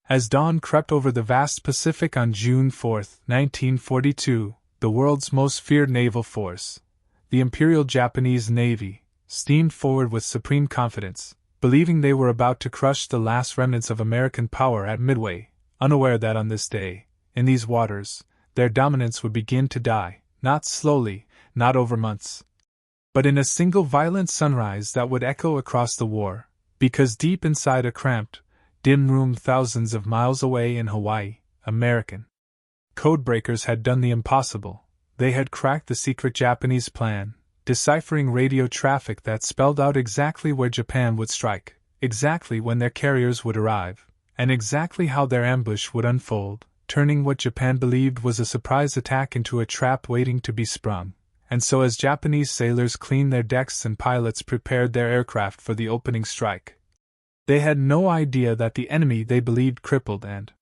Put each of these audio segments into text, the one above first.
As dawn crept over the vast Pacific on June 4, 1942, the world's most feared naval force, the Imperial Japanese Navy, steamed forward with supreme confidence, believing they were about to crush the last remnants of American power at Midway, unaware that on this day, in these waters, their dominance would begin to die, not slowly, not over months, but in a single violent sunrise that would echo across the war, because deep inside a cramped, dim room thousands of miles away in Hawaii, American codebreakers had done the impossible. They had cracked the secret Japanese plan, deciphering radio traffic that spelled out exactly where Japan would strike, exactly when their carriers would arrive, and exactly how their ambush would unfold, turning what Japan believed was a surprise attack into a trap waiting to be sprung. And so as Japanese sailors cleaned their decks and pilots prepared their aircraft for the opening strike, they had no idea that the enemy they believed crippled and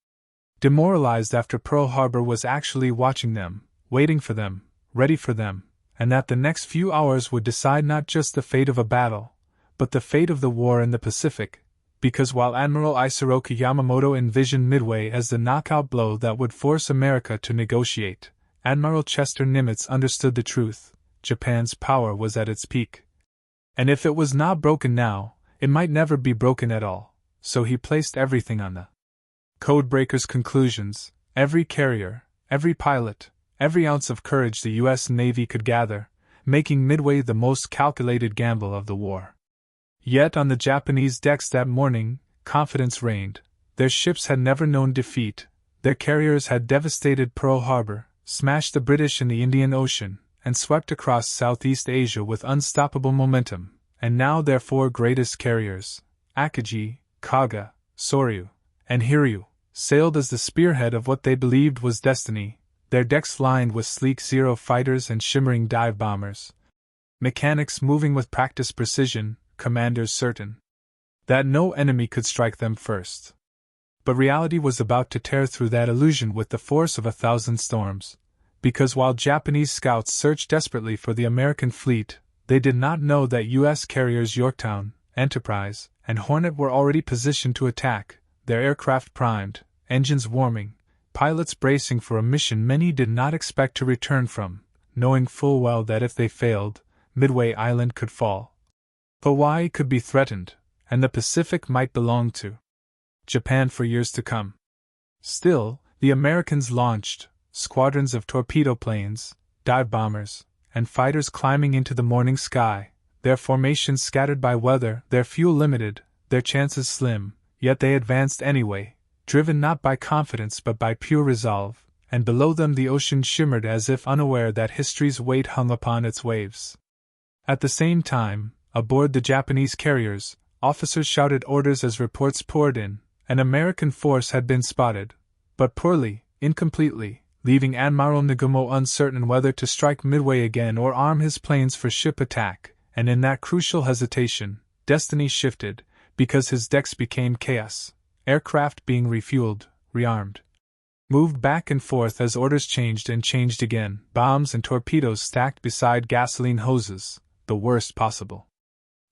demoralized after Pearl Harbor was actually watching them, waiting for them, ready for them, and that the next few hours would decide not just the fate of a battle, but the fate of the war in the Pacific, because while Admiral Isoroku Yamamoto envisioned Midway as the knockout blow that would force America to negotiate, Admiral Chester Nimitz understood the truth: Japan's power was at its peak. And if it was not broken now, it might never be broken at all, so he placed everything on the codebreaker's conclusions, every carrier, every pilot, every ounce of courage the U.S. Navy could gather, making Midway the most calculated gamble of the war. Yet on the Japanese decks that morning, confidence reigned. Their ships had never known defeat, their carriers had devastated Pearl Harbor, smashed the British in the Indian Ocean, and swept across Southeast Asia with unstoppable momentum, and now their four greatest carriers, Akagi, Kaga, Soryu, and Hiryu, sailed as the spearhead of what they believed was destiny, their decks lined with sleek Zero fighters and shimmering dive bombers, mechanics moving with practiced precision, commanders certain that no enemy could strike them first. But reality was about to tear through that illusion with the force of 1,000 storms, because while Japanese scouts searched desperately for the American fleet, they did not know that U.S. carriers Yorktown, Enterprise, and Hornet were already positioned to attack, their aircraft primed, engines warming, pilots bracing for a mission many did not expect to return from, knowing full well that if they failed, Midway Island could fall. Hawaii could be threatened, and the Pacific might belong to Japan for years to come. Still, the Americans launched squadrons of torpedo planes, dive bombers, and fighters climbing into the morning sky, their formations scattered by weather, their fuel limited, their chances slim, yet they advanced anyway, driven not by confidence but by pure resolve, and below them the ocean shimmered as if unaware that history's weight hung upon its waves. At the same time, aboard the Japanese carriers, officers shouted orders as reports poured in. An American force had been spotted, but poorly, incompletely, leaving Admiral Nagumo uncertain whether to strike Midway again or arm his planes for ship attack, and in that crucial hesitation, destiny shifted, because his decks became chaos, aircraft being refueled, rearmed, moved back and forth as orders changed and changed again, bombs and torpedoes stacked beside gasoline hoses, the worst possible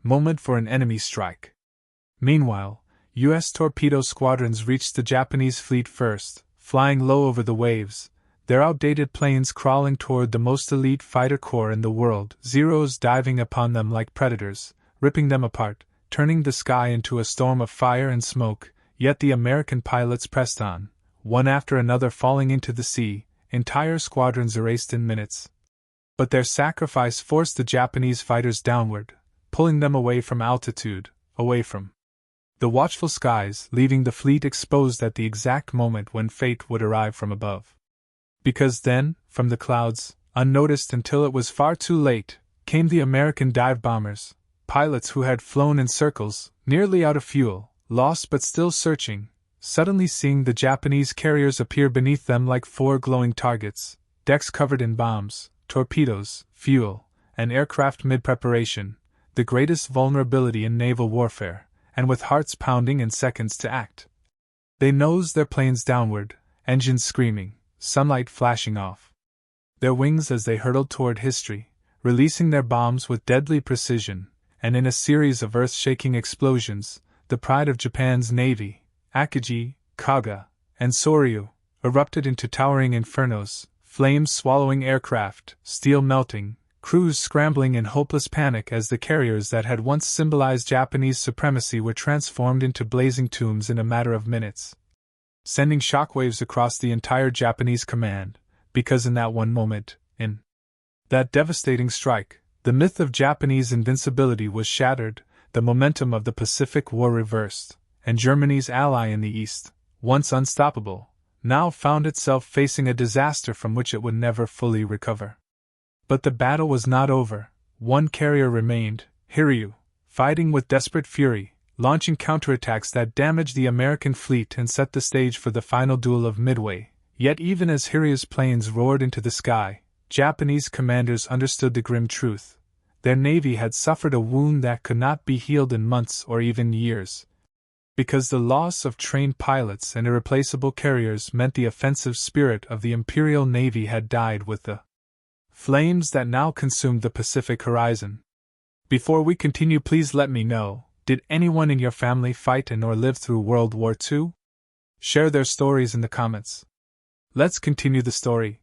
moment for an enemy strike. Meanwhile, U.S. torpedo squadrons reached the Japanese fleet first, flying low over the waves, their outdated planes crawling toward the most elite fighter corps in the world, Zeros diving upon them like predators, ripping them apart, turning the sky into a storm of fire and smoke, yet the American pilots pressed on, one after another falling into the sea, entire squadrons erased in minutes. But their sacrifice forced the Japanese fighters downward, pulling them away from altitude, away from the watchful skies, leaving the fleet exposed at the exact moment when fate would arrive from above. Because then, from the clouds, unnoticed until it was far too late, came the American dive bombers, pilots who had flown in circles, nearly out of fuel, lost but still searching, suddenly seeing the Japanese carriers appear beneath them like four glowing targets, decks covered in bombs, torpedoes, fuel, and aircraft mid-preparation, the greatest vulnerability in naval warfare, and with hearts pounding and seconds to act. They nosed their planes downward, engines screaming, sunlight flashing off their wings as they hurtled toward history, releasing their bombs with deadly precision, and in a series of earth-shaking explosions, the pride of Japan's navy, Akagi, Kaga, and Soryu, erupted into towering infernos, flames swallowing aircraft, steel melting, crews scrambling in hopeless panic as the carriers that had once symbolized Japanese supremacy were transformed into blazing tombs in a matter of minutes, sending shockwaves across the entire Japanese command, because in that one moment, in that devastating strike, the myth of Japanese invincibility was shattered, the momentum of the Pacific War reversed, and Germany's ally in the East, once unstoppable, now found itself facing a disaster from which it would never fully recover. But the battle was not over. One carrier remained, Hiryu, fighting with desperate fury, launching counterattacks that damaged the American fleet and set the stage for the final duel of Midway. Yet even as Hiryu's planes roared into the sky, Japanese commanders understood the grim truth. Their navy had suffered a wound that could not be healed in months or even years, because the loss of trained pilots and irreplaceable carriers meant the offensive spirit of the Imperial Navy had died with the flames that now consumed the Pacific horizon. Before we continue, please let me know, did anyone in your family fight in or live through World War II? Share their stories in the comments. Let's continue the story.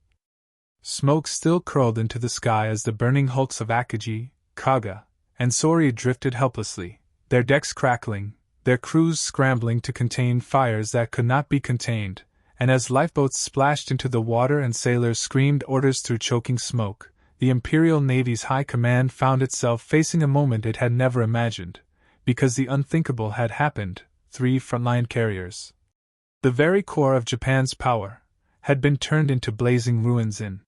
Smoke still curled into the sky as the burning hulks of Akagi, Kaga, and Soryu drifted helplessly, their decks crackling, their crews scrambling to contain fires that could not be contained, and as lifeboats splashed into the water and sailors screamed orders through choking smoke, the Imperial Navy's high command found itself facing a moment it had never imagined, because the unthinkable had happened. 3 frontline carriers, the very core of Japan's power, had been turned into blazing ruins in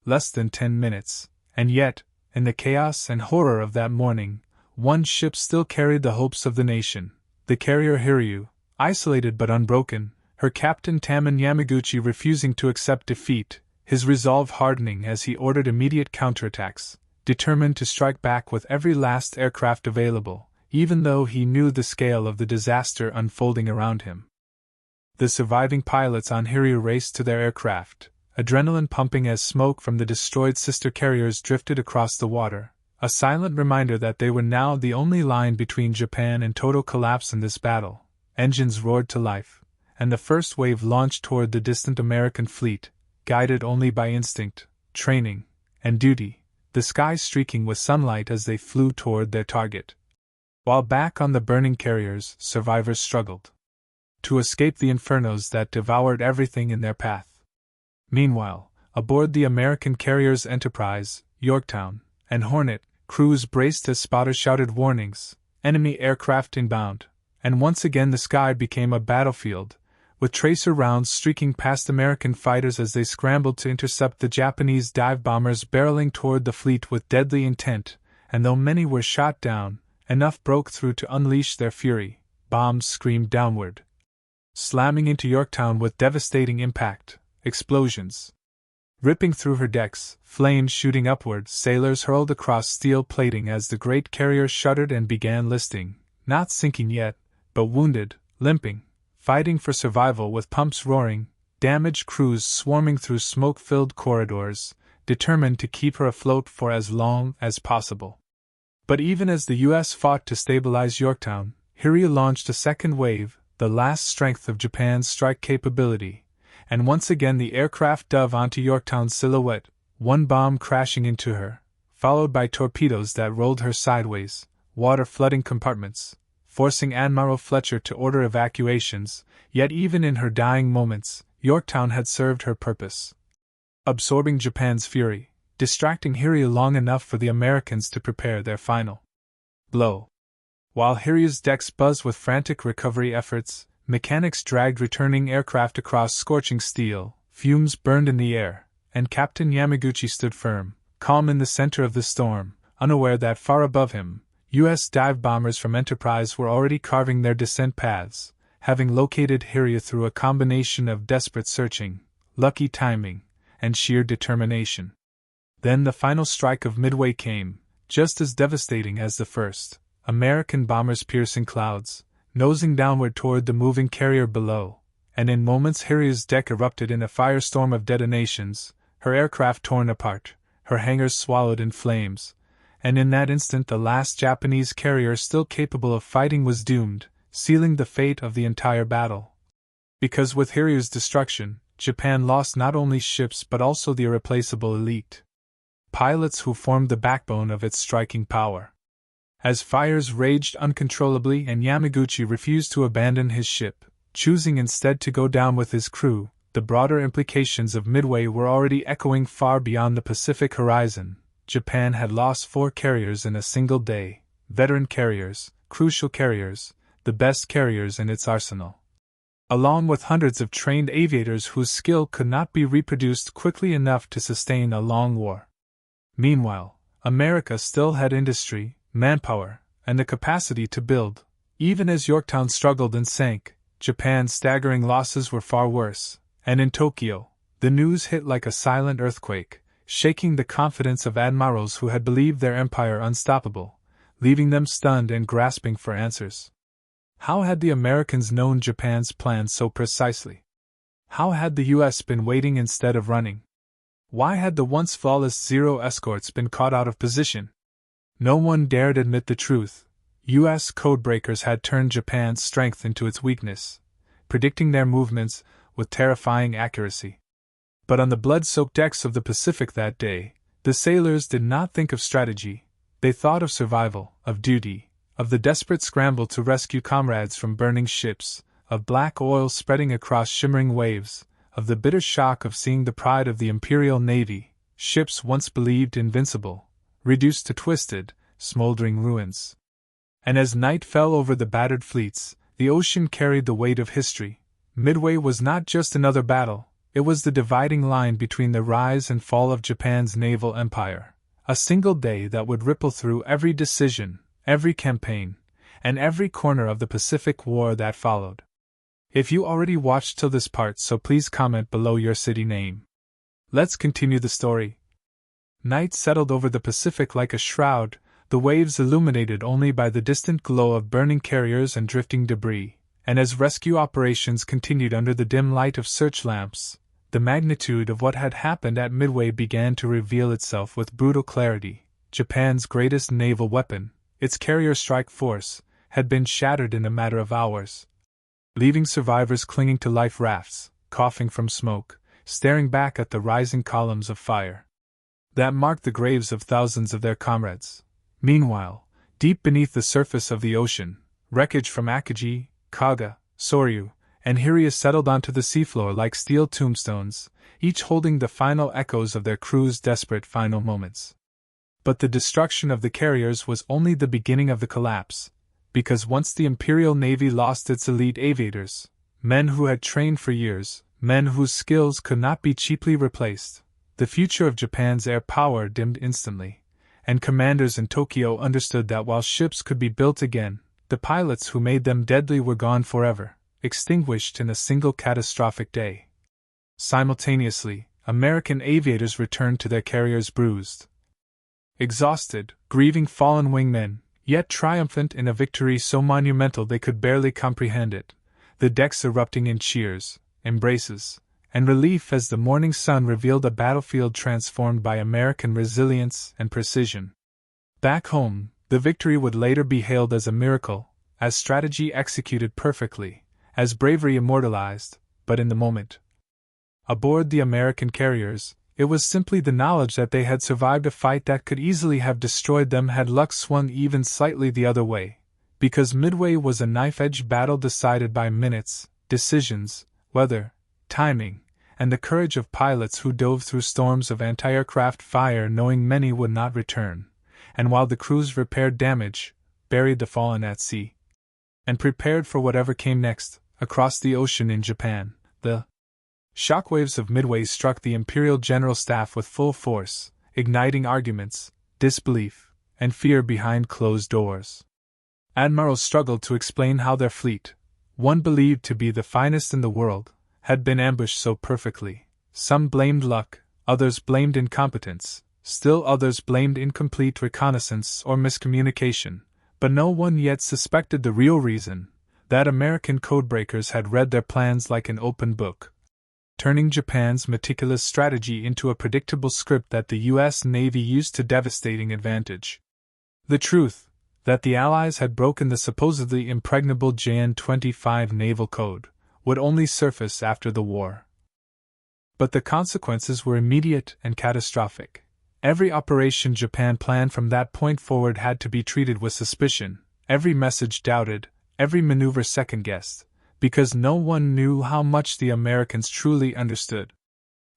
less than 10 minutes, and yet, in the chaos and horror of that morning, one ship still carried the hopes of the nation, the carrier Hiryu, isolated but unbroken, her captain Taman Yamaguchi refusing to accept defeat, his resolve hardening as he ordered immediate counterattacks, determined to strike back with every last aircraft available, even though he knew the scale of the disaster unfolding around him. The surviving pilots on Hiryu raced to their aircraft, adrenaline pumping as smoke from the destroyed sister carriers drifted across the water, a silent reminder that they were now the only line between Japan and total collapse in this battle. Engines roared to life, and the first wave launched toward the distant American fleet, guided only by instinct, training, and duty, the sky streaking with sunlight as they flew toward their target. While back on the burning carriers, survivors struggled to escape the infernos that devoured everything in their path. Meanwhile, aboard the American carriers Enterprise, Yorktown, and Hornet, crews braced as spotters shouted warnings, enemy aircraft inbound, and once again the sky became a battlefield, with tracer rounds streaking past American fighters as they scrambled to intercept the Japanese dive bombers barreling toward the fleet with deadly intent, and though many were shot down, enough broke through to unleash their fury. Bombs screamed downward, slamming into Yorktown with devastating impact. Explosions ripping through her decks, flames shooting upward, sailors hurled across steel plating as the great carrier shuddered and began listing, not sinking yet, but wounded, limping, fighting for survival with pumps roaring, damaged crews swarming through smoke-filled corridors, determined to keep her afloat for as long as possible. But even as the U.S. fought to stabilize Yorktown, Hiryu launched a second wave, the last strength of Japan's strike capability, and once again the aircraft dove onto Yorktown's silhouette, one bomb crashing into her, followed by torpedoes that rolled her sideways, water flooding compartments, forcing Admiral Fletcher to order evacuations. Yet even in her dying moments, Yorktown had served her purpose, absorbing Japan's fury, distracting Hiryu long enough for the Americans to prepare their final blow. While Hiryu's decks buzzed with frantic recovery efforts, mechanics dragged returning aircraft across scorching steel, fumes burned in the air, and Captain Yamaguchi stood firm, calm in the center of the storm, unaware that far above him, U.S. dive bombers from Enterprise were already carving their descent paths, having located Hiryu through a combination of desperate searching, lucky timing, and sheer determination. Then the final strike of Midway came, just as devastating as the first. American bombers piercing clouds, nosing downward toward the moving carrier below, and in moments Hiryu's deck erupted in a firestorm of detonations, her aircraft torn apart, her hangars swallowed in flames, and in that instant the last Japanese carrier still capable of fighting was doomed, sealing the fate of the entire battle. Because with Hiryu's destruction, Japan lost not only ships but also the irreplaceable elite pilots who formed the backbone of its striking power. As fires raged uncontrollably and Yamaguchi refused to abandon his ship, choosing instead to go down with his crew, the broader implications of Midway were already echoing far beyond the Pacific horizon. Japan had lost 4 carriers in a single day, veteran carriers, crucial carriers, the best carriers in its arsenal, along with hundreds of trained aviators whose skill could not be reproduced quickly enough to sustain a long war. Meanwhile, America still had industry, manpower, and the capacity to build. Even as Yorktown struggled and sank, Japan's staggering losses were far worse, and in Tokyo, the news hit like a silent earthquake, shaking the confidence of admirals who had believed their empire unstoppable, leaving them stunned and grasping for answers. How had the Americans known Japan's plans so precisely? How had the U.S. been waiting instead of running? Why had the once flawless Zero escorts been caught out of position? No one dared admit the truth. U.S. codebreakers had turned Japan's strength into its weakness, predicting their movements with terrifying accuracy. But on the blood-soaked decks of the Pacific that day, the sailors did not think of strategy. They thought of survival, of duty, of the desperate scramble to rescue comrades from burning ships, of black oil spreading across shimmering waves, of the bitter shock of seeing the pride of the Imperial Navy, ships once believed invincible, reduced to twisted, smoldering ruins. And as night fell over the battered fleets, the ocean carried the weight of history. Midway was not just another battle, it was the dividing line between the rise and fall of Japan's naval empire, a single day that would ripple through every decision, every campaign, and every corner of the Pacific War that followed. If you already watched till this part, so please comment below your city name. Let's continue the story. Night settled over the Pacific like a shroud, the waves illuminated only by the distant glow of burning carriers and drifting debris, and as rescue operations continued under the dim light of search lamps, the magnitude of what had happened at Midway began to reveal itself with brutal clarity. Japan's greatest naval weapon, its carrier strike force, had been shattered in a matter of hours, leaving survivors clinging to life rafts, coughing from smoke, staring back at the rising columns of fire that marked the graves of thousands of their comrades. Meanwhile, deep beneath the surface of the ocean, wreckage from Akagi, Kaga, Soryu, and Hiryu settled onto the seafloor like steel tombstones, each holding the final echoes of their crew's desperate final moments. But the destruction of the carriers was only the beginning of the collapse, because once the Imperial Navy lost its elite aviators, men who had trained for years, men whose skills could not be cheaply replaced, the future of Japan's air power dimmed instantly, and commanders in Tokyo understood that while ships could be built again, the pilots who made them deadly were gone forever, extinguished in a single catastrophic day. Simultaneously, American aviators returned to their carriers bruised, exhausted, grieving fallen wingmen, yet triumphant in a victory so monumental they could barely comprehend it, the decks erupting in cheers, embraces, and relief as the morning sun revealed a battlefield transformed by American resilience and precision. Back home, the victory would later be hailed as a miracle, as strategy executed perfectly, as bravery immortalized, but in the moment, aboard the American carriers, it was simply the knowledge that they had survived a fight that could easily have destroyed them had luck swung even slightly the other way, because Midway was a knife-edge battle decided by minutes, decisions, weather, timing, and the courage of pilots who dove through storms of anti-aircraft fire knowing many would not return, and while the crews repaired damage, buried the fallen at sea, and prepared for whatever came next, across the ocean in Japan, the shockwaves of Midway struck the Imperial General Staff with full force, igniting arguments, disbelief, and fear behind closed doors. Admirals struggled to explain how their fleet, one believed to be the finest in the world, had been ambushed so perfectly. Some blamed luck, others blamed incompetence, still others blamed incomplete reconnaissance or miscommunication, but no one yet suspected the real reason: that American codebreakers had read their plans like an open book, turning Japan's meticulous strategy into a predictable script that the U.S. Navy used to devastating advantage. The truth, that the Allies had broken the supposedly impregnable JN-25 naval code, would only surface after the war. But the consequences were immediate and catastrophic. Every operation Japan planned from that point forward had to be treated with suspicion, every message doubted, every maneuver second-guessed, because no one knew how much the Americans truly understood.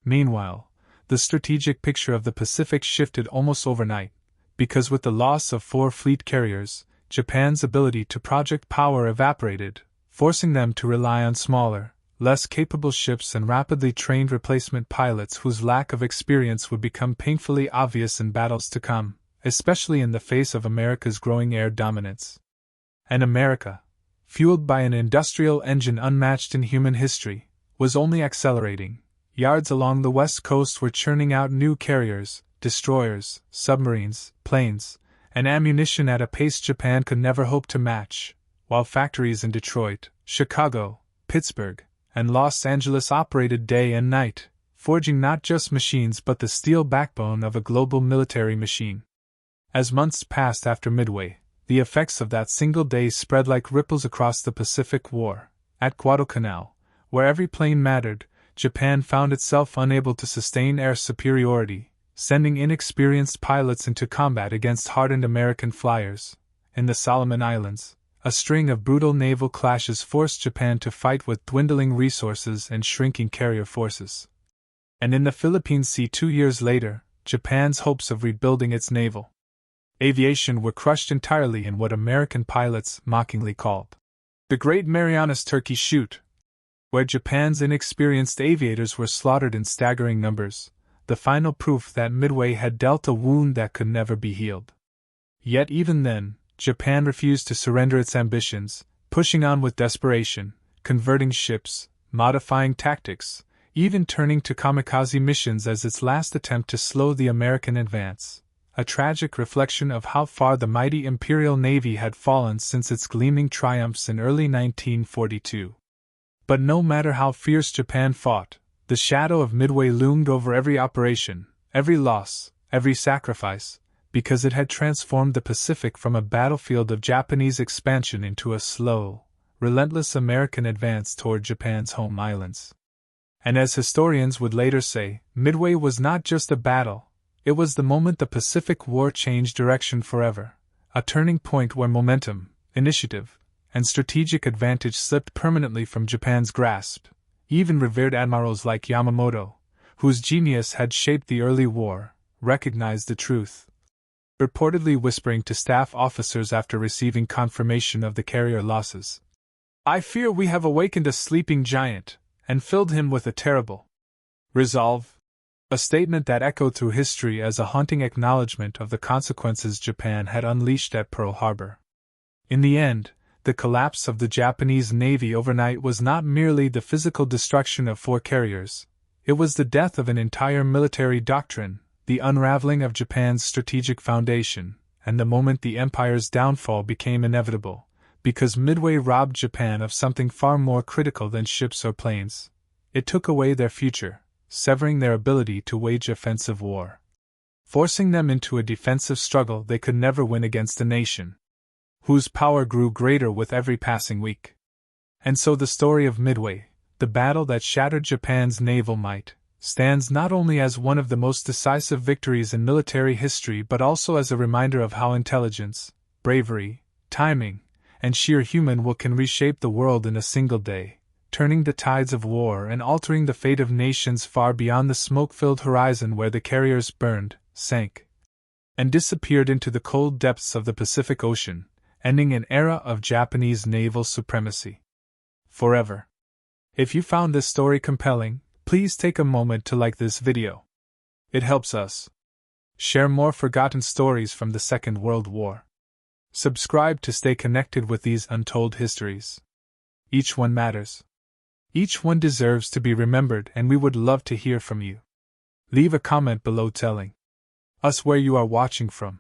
Meanwhile, the strategic picture of the Pacific shifted almost overnight, because with the loss of 4 fleet carriers, Japan's ability to project power evaporated, forcing them to rely on smaller, less capable ships and rapidly trained replacement pilots whose lack of experience would become painfully obvious in battles to come, especially in the face of America's growing air dominance. And America, fueled by an industrial engine unmatched in human history, was only accelerating. Yards along the west coast were churning out new carriers, destroyers, submarines, planes, and ammunition at a pace Japan could never hope to match, while factories in Detroit, Chicago, Pittsburgh, and Los Angeles operated day and night, forging not just machines but the steel backbone of a global military machine. As months passed after Midway, the effects of that single day spread like ripples across the Pacific War. At Guadalcanal, where every plane mattered, Japan found itself unable to sustain air superiority, sending inexperienced pilots into combat against hardened American flyers. In the Solomon Islands, a string of brutal naval clashes forced Japan to fight with dwindling resources and shrinking carrier forces. And in the Philippine Sea 2 years later, Japan's hopes of rebuilding its naval aviation were crushed entirely in what American pilots mockingly called the Great Marianas Turkey Shoot, where Japan's inexperienced aviators were slaughtered in staggering numbers, the final proof that Midway had dealt a wound that could never be healed. Yet even then, Japan refused to surrender its ambitions, pushing on with desperation, converting ships, modifying tactics, even turning to kamikaze missions as its last attempt to slow the American advance, a tragic reflection of how far the mighty Imperial Navy had fallen since its gleaming triumphs in early 1942. But no matter how fierce Japan fought, the shadow of Midway loomed over every operation, every loss, every sacrifice, because it had transformed the Pacific from a battlefield of Japanese expansion into a slow, relentless American advance toward Japan's home islands. And as historians would later say, Midway was not just a battle, it was the moment the Pacific War changed direction forever, a turning point where momentum, initiative, and strategic advantage slipped permanently from Japan's grasp. Even revered admirals like Yamamoto, whose genius had shaped the early war, recognized the truth. Reportedly whispering to staff officers after receiving confirmation of the carrier losses, "I fear we have awakened a sleeping giant, and filled him with a terrible resolve," a statement that echoed through history as a haunting acknowledgement of the consequences Japan had unleashed at Pearl Harbor. In the end, the collapse of the Japanese Navy overnight was not merely the physical destruction of 4 carriers, it was the death of an entire military doctrine, the unraveling of Japan's strategic foundation, and the moment the empire's downfall became inevitable, because Midway robbed Japan of something far more critical than ships or planes. It took away their future, severing their ability to wage offensive war, forcing them into a defensive struggle they could never win against a nation whose power grew greater with every passing week. And so the story of Midway, the battle that shattered Japan's naval might, stands not only as one of the most decisive victories in military history but also as a reminder of how intelligence, bravery, timing, and sheer human will can reshape the world in a single day, turning the tides of war and altering the fate of nations far beyond the smoke-filled horizon where the carriers burned, sank, and disappeared into the cold depths of the Pacific Ocean, ending an era of Japanese naval supremacy forever. If you found this story compelling, please take a moment to like this video. It helps us share more forgotten stories from the Second World War. Subscribe to stay connected with these untold histories. Each one matters. Each one deserves to be remembered, and we would love to hear from you. Leave a comment below telling us where you are watching from.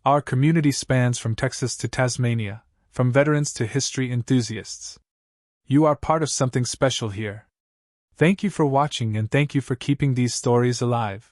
Our community spans from Texas to Tasmania, from veterans to history enthusiasts. You are part of something special here. Thank you for watching, and thank you for keeping these stories alive.